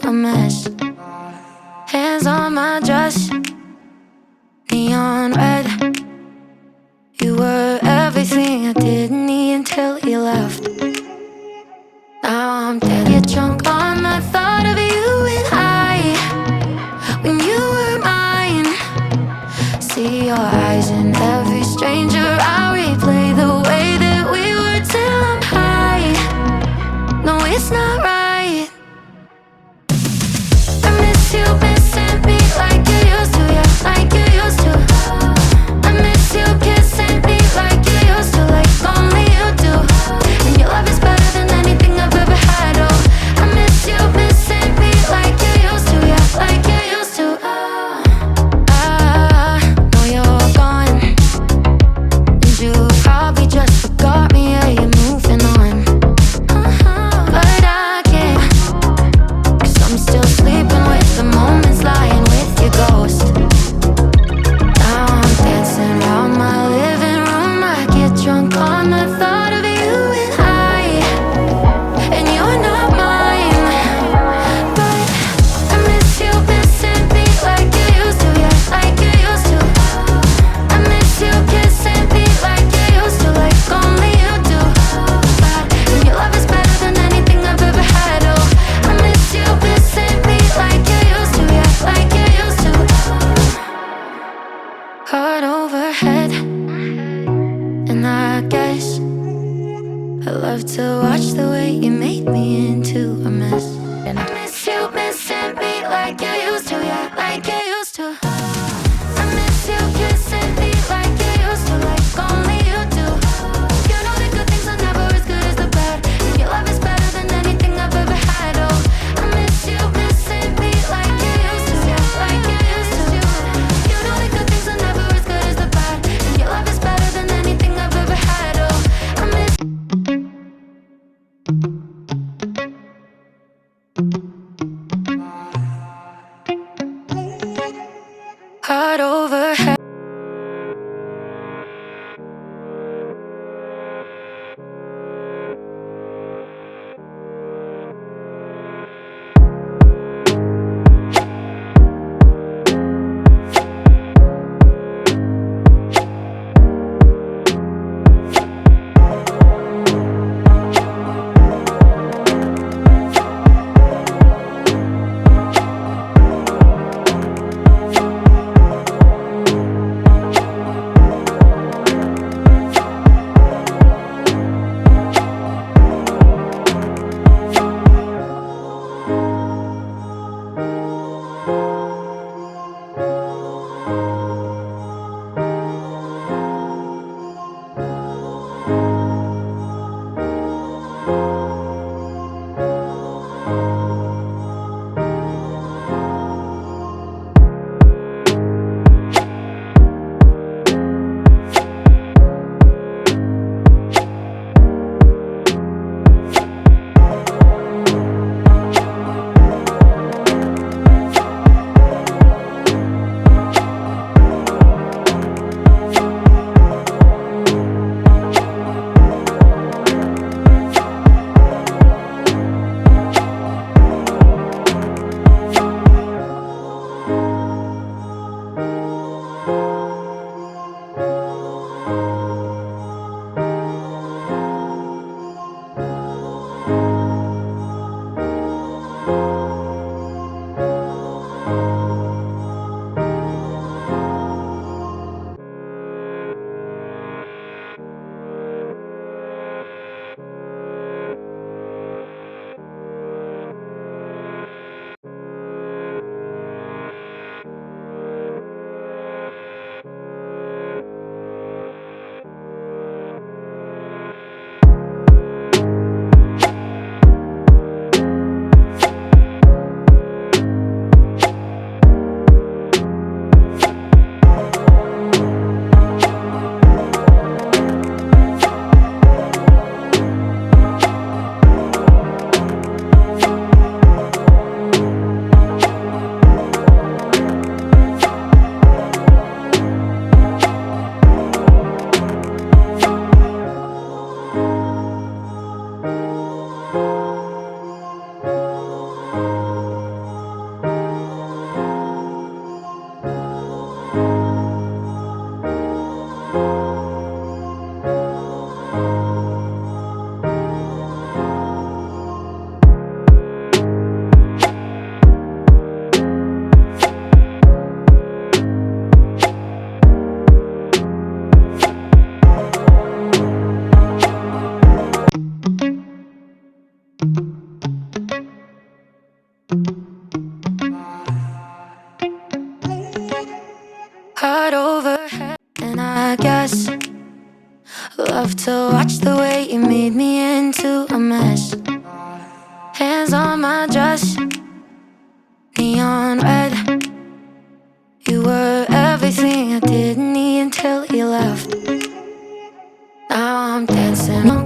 a mess. Hands on my dress, neon red. You were everything I didn't need until you left. Now I'm dead. Get drunk on the thought of you and I, when you were mine. See your eyes in every stranger. I replay the way that we were till I'm high. No, it's not right. I miss you missing me like you used to, yeah, like you used to. I miss you kissing me like you used to, like only you do. And your love is better than anything I've ever had, oh. I miss you missing me like you used to, yeah, like you used to. I know you're gone, and you probably just forgot me, yeah, you're moving on. But I can't, 'cause I'm still sleeping with the moments, lying with your ghost. Now I'm dancing around my living room. I get drunk on the thought of you and I, and you're not mine. But I miss you missing me like you used to, yeah, like you used to. I miss you kissing me like you used to, like only you do. And your love is better than anything I've ever had, oh. I miss you missing me like you used to, yeah, like you used to. Heart overhead, and I guess I love to watch the way you made me into a mess. And I miss you missing me like you used to, yeah, like you used to. I miss you kissing me like you used to, like only you do. You know the good things are never as good as the bad, and your love is better than anything I've ever had, oh. I miss you missing me like you used to, yeah, like you used to. You know the good things are never as good as the bad, and your love is better than anything I've ever had, oh. I miss heart overhead. my dress, neon red. You were everything I didn't need until you left. Now I'm dancing on